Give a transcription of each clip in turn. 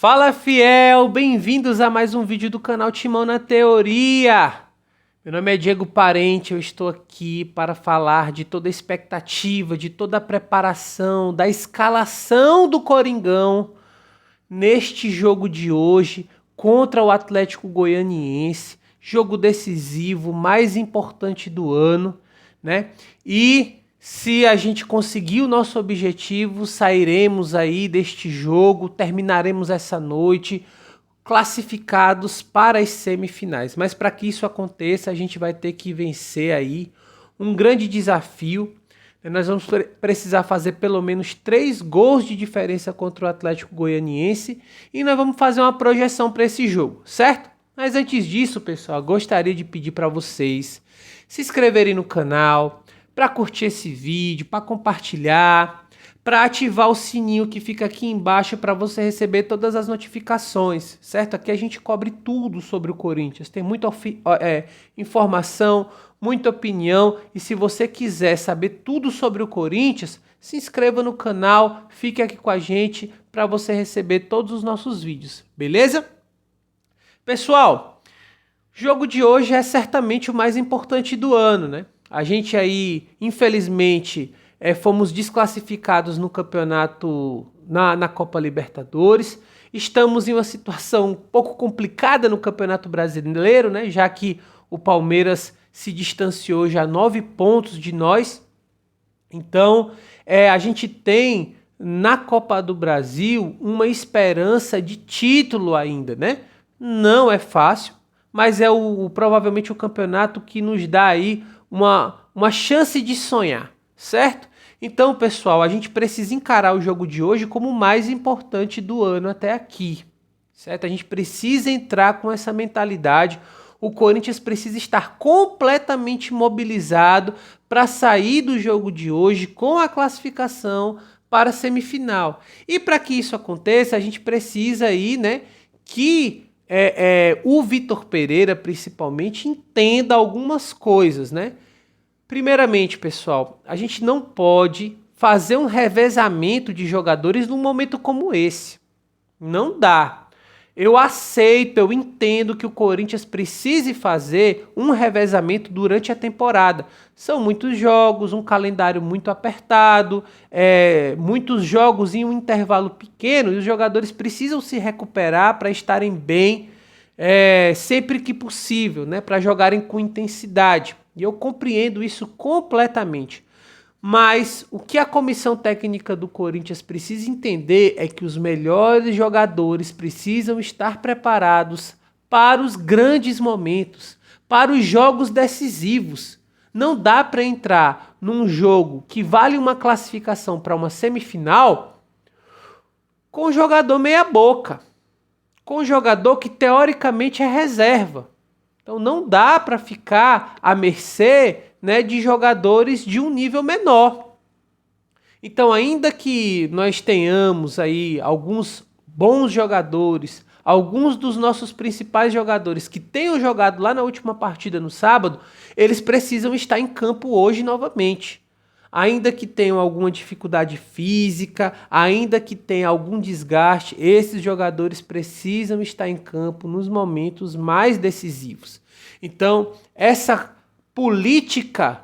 Fala, fiel! Bem-vindos a mais um vídeo do canal Timão na Teoria. Meu nome é Diego Parente, eu estou aqui para falar de toda a expectativa, de toda a preparação, da escalação do Coringão neste jogo de hoje contra o Atlético Goianiense, jogo decisivo, mais importante do ano, né? E se a gente conseguir o nosso objetivo, sairemos aí deste jogo, terminaremos essa noite classificados para as semifinais. Mas para que isso aconteça, a gente vai ter que vencer aí um grande desafio. Nós vamos precisar fazer pelo menos 3 gols de diferença contra o Atlético Goianiense e nós vamos fazer uma projeção para esse jogo, certo? Mas antes disso, pessoal, gostaria de pedir para vocês se inscreverem no canal, para curtir esse vídeo, para compartilhar, para ativar o sininho que fica aqui embaixo para você receber todas as notificações, certo? Aqui a gente cobre tudo sobre o Corinthians, tem muita informação, muita opinião, e se você quiser saber tudo sobre o Corinthians, se inscreva no canal, fique aqui com a gente para você receber todos os nossos vídeos, beleza? Pessoal, o jogo de hoje é certamente o mais importante do ano, né? A gente aí, infelizmente, fomos desclassificados no campeonato, na Copa Libertadores. Estamos em uma situação um pouco complicada no Campeonato Brasileiro, né? Já que o Palmeiras se distanciou já 9 pontos de nós. Então, a gente tem na Copa do Brasil uma esperança de título ainda, né? Não é fácil, mas é provavelmente o campeonato que nos dá aí uma chance de sonhar, certo? Então, pessoal, a gente precisa encarar o jogo de hoje como o mais importante do ano até aqui, certo? A gente precisa entrar com essa mentalidade. O Corinthians precisa estar completamente mobilizado para sair do jogo de hoje com a classificação para a semifinal. E para que isso aconteça, a gente precisa aí, né, que o Vitor Pereira, principalmente, entenda algumas coisas, né? Primeiramente, pessoal, a gente não pode fazer um revezamento de jogadores num momento como esse. Não dá. Eu aceito, eu entendo que o Corinthians precise fazer um revezamento durante a temporada. São muitos jogos, um calendário muito apertado, muitos jogos em um intervalo pequeno, e os jogadores precisam se recuperar para estarem bem sempre que possível, né, para jogarem com intensidade. E eu compreendo isso completamente. Mas o que a comissão técnica do Corinthians precisa entender é que os melhores jogadores precisam estar preparados para os grandes momentos, para os jogos decisivos. Não dá para entrar num jogo que vale uma classificação para uma semifinal com um jogador meia boca, com um jogador que teoricamente é reserva. Então não dá para ficar à mercê, né, de jogadores de um nível menor. Então, ainda que nós tenhamos aí alguns bons jogadores, alguns dos nossos principais jogadores que tenham jogado lá na última partida no sábado, eles precisam estar em campo hoje novamente. Ainda que tenham alguma dificuldade física, ainda que tenha algum desgaste, esses jogadores precisam estar em campo nos momentos mais decisivos. Então, essa política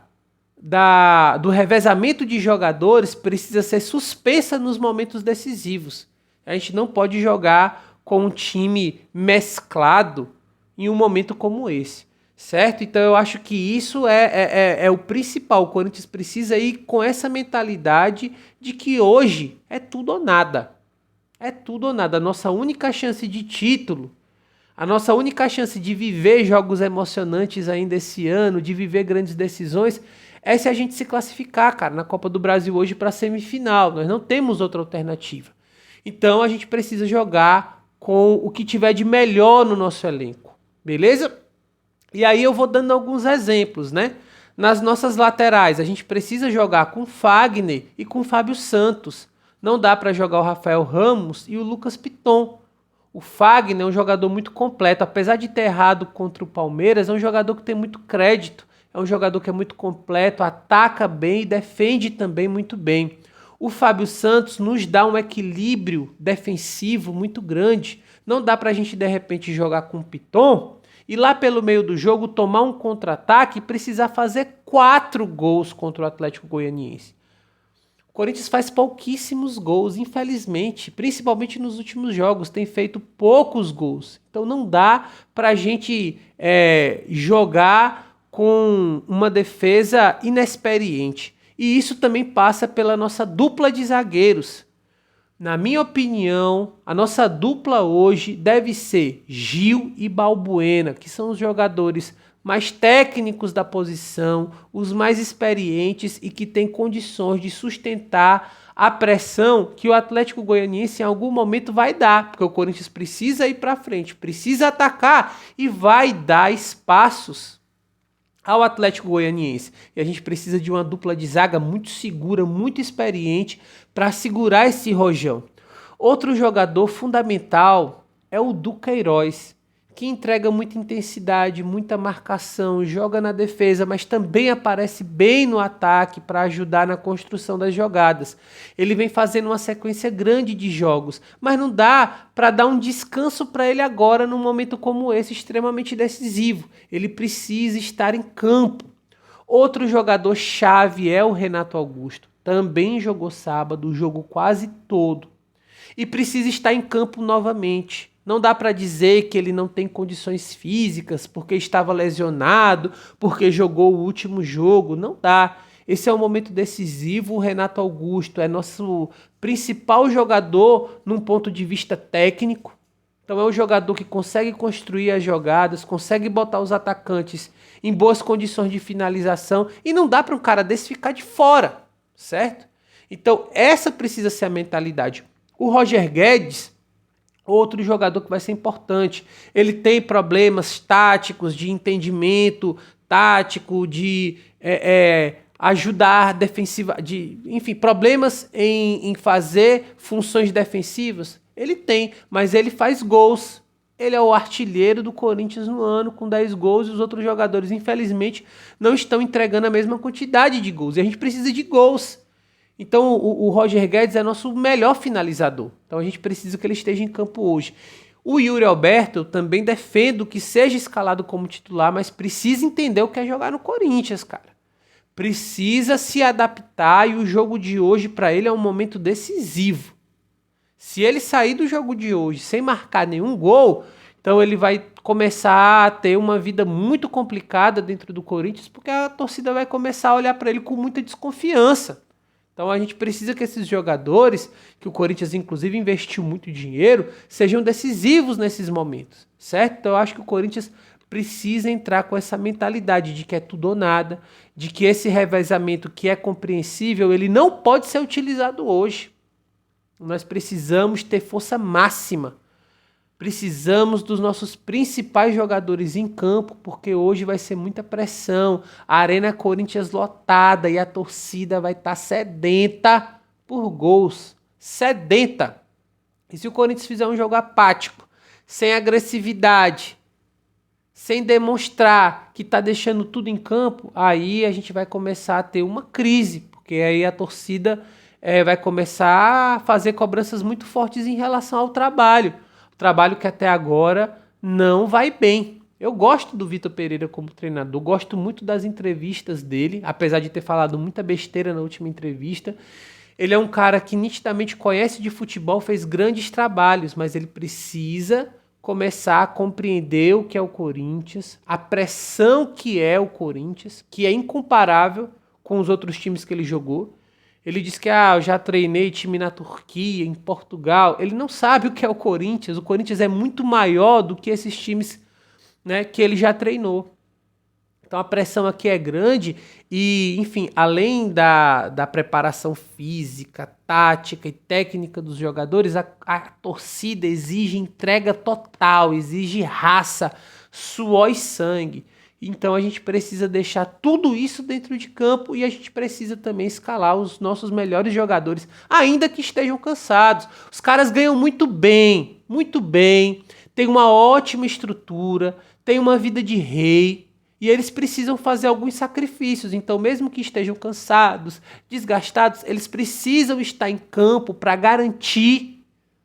do revezamento de jogadores precisa ser suspensa nos momentos decisivos. A gente não pode jogar com um time mesclado em um momento como esse. Certo? Então eu acho que isso é o principal. O Corinthians precisa ir com essa mentalidade de que hoje é tudo ou nada. É tudo ou nada. A nossa única chance de título, a nossa única chance de viver jogos emocionantes ainda esse ano, de viver grandes decisões, é se a gente se classificar, cara, na Copa do Brasil hoje para a semifinal. Nós não temos outra alternativa. Então a gente precisa jogar com o que tiver de melhor no nosso elenco. Beleza? E aí eu vou dando alguns exemplos, né? Nas nossas laterais, a gente precisa jogar com Fagner e com Fábio Santos. Não dá para jogar o Rafael Ramos e o Lucas Piton. O Fagner é um jogador muito completo. Apesar de ter errado contra o Palmeiras, é um jogador que tem muito crédito. É um jogador que é muito completo, ataca bem e defende também muito bem. O Fábio Santos nos dá um equilíbrio defensivo muito grande. Não dá pra gente, de repente, jogar com o Piton e lá pelo meio do jogo tomar um contra-ataque e precisar fazer 4 gols contra o Atlético Goianiense. O Corinthians faz pouquíssimos gols, infelizmente, principalmente nos últimos jogos, tem feito poucos gols. Então não dá pra gente jogar com uma defesa inexperiente. E isso também passa pela nossa dupla de zagueiros. Na minha opinião, a nossa dupla hoje deve ser Gil e Balbuena, que são os jogadores mais técnicos da posição, os mais experientes e que têm condições de sustentar a pressão que o Atlético Goianiense em algum momento vai dar, porque o Corinthians precisa ir para frente, precisa atacar e vai dar espaços ao Atlético Goianiense. E a gente precisa de uma dupla de zaga muito segura, muito experiente para segurar esse rojão. Outro jogador fundamental é o Duqueiroz, que entrega muita intensidade, muita marcação, joga na defesa, mas também aparece bem no ataque para ajudar na construção das jogadas. Ele vem fazendo uma sequência grande de jogos, mas não dá para dar um descanso para ele agora num momento como esse, extremamente decisivo. Ele precisa estar em campo. Outro jogador chave é o Renato Augusto. Também jogou sábado, jogou quase todo. E precisa estar em campo novamente. Não dá para dizer que ele não tem condições físicas, porque estava lesionado, porque jogou o último jogo. Não dá. Esse é um momento decisivo. O Renato Augusto é nosso principal jogador num ponto de vista técnico. Então é um jogador que consegue construir as jogadas, consegue botar os atacantes em boas condições de finalização. E não dá para um cara desse ficar de fora, certo? Então essa precisa ser a mentalidade. O Roger Guedes, outro jogador que vai ser importante, ele tem problemas táticos, de entendimento tático, de ajudar defensiva, enfim, problemas em fazer funções defensivas. Ele tem, mas ele faz gols. Ele é o artilheiro do Corinthians no ano, com 10 gols, e os outros jogadores, infelizmente, não estão entregando a mesma quantidade de gols. E a gente precisa de gols. Então o Roger Guedes é nosso melhor finalizador. Então a gente precisa que ele esteja em campo hoje. O Yuri Alberto, eu também defendo que seja escalado como titular, mas precisa entender o que é jogar no Corinthians, cara. Precisa se adaptar e o jogo de hoje para ele é um momento decisivo. Se ele sair do jogo de hoje sem marcar nenhum gol, então ele vai começar a ter uma vida muito complicada dentro do Corinthians, porque a torcida vai começar a olhar para ele com muita desconfiança. Então a gente precisa que esses jogadores, que o Corinthians inclusive investiu muito dinheiro, sejam decisivos nesses momentos, certo? Então eu acho que o Corinthians precisa entrar com essa mentalidade de que é tudo ou nada, de que esse revezamento que é compreensível, ele não pode ser utilizado hoje. Nós precisamos ter força máxima. Precisamos dos nossos principais jogadores em campo, porque hoje vai ser muita pressão. A Arena Corinthians lotada e a torcida vai estar sedenta por gols. Sedenta. E se o Corinthians fizer um jogo apático, sem agressividade, sem demonstrar que está deixando tudo em campo, aí a gente vai começar a ter uma crise, porque aí a torcida vai começar a fazer cobranças muito fortes em relação ao trabalho. Trabalho que até agora não vai bem. Eu gosto do Vitor Pereira como treinador, gosto muito das entrevistas dele, apesar de ter falado muita besteira na última entrevista. Ele é um cara que nitidamente conhece de futebol, fez grandes trabalhos, mas ele precisa começar a compreender o que é o Corinthians, a pressão que é o Corinthians, que é incomparável com os outros times que ele jogou. Ele diz que eu já treinei time na Turquia, em Portugal. Ele não sabe o que é o Corinthians. O Corinthians é muito maior do que esses times, né, que ele já treinou. Então a pressão aqui é grande e, enfim, além da preparação física, tática e técnica dos jogadores, a torcida exige entrega total, exige raça, suor e sangue. Então a gente precisa deixar tudo isso dentro de campo e a gente precisa também escalar os nossos melhores jogadores, ainda que estejam cansados. Os caras ganham muito bem, tem uma ótima estrutura, tem uma vida de rei. E eles precisam fazer alguns sacrifícios. Então, mesmo que estejam cansados, desgastados, eles precisam estar em campo para garantir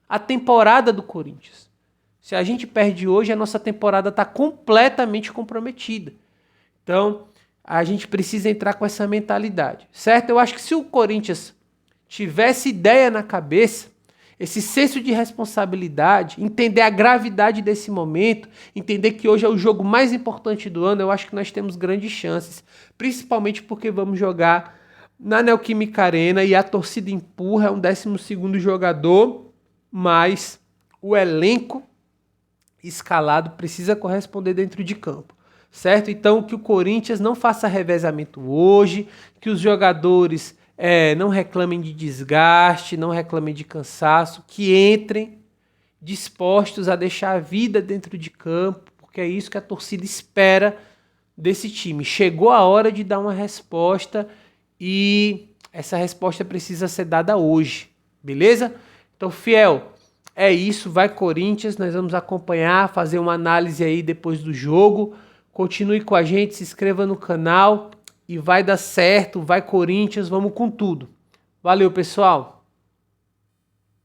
a temporada do Corinthians. Se a gente perde hoje, a nossa temporada está completamente comprometida. Então, a gente precisa entrar com essa mentalidade, certo? Eu acho que se o Corinthians tivesse ideia na cabeça, esse senso de responsabilidade, entender a gravidade desse momento, entender que hoje é o jogo mais importante do ano, eu acho que nós temos grandes chances, principalmente porque vamos jogar na Neoquímica Arena e a torcida empurra, é um 12º jogador, mas o elenco escalado precisa corresponder dentro de campo, certo? Então que o Corinthians não faça revezamento hoje, que os jogadores não reclamem de desgaste, não reclamem de cansaço, que entrem dispostos a deixar a vida dentro de campo, porque é isso que a torcida espera desse time. Chegou a hora de dar uma resposta e essa resposta precisa ser dada hoje, beleza? Então, fiel, é isso, vai Corinthians, nós vamos acompanhar, fazer uma análise aí depois do jogo. Continue com a gente, se inscreva no canal e vai dar certo, vai Corinthians, vamos com tudo. Valeu, pessoal!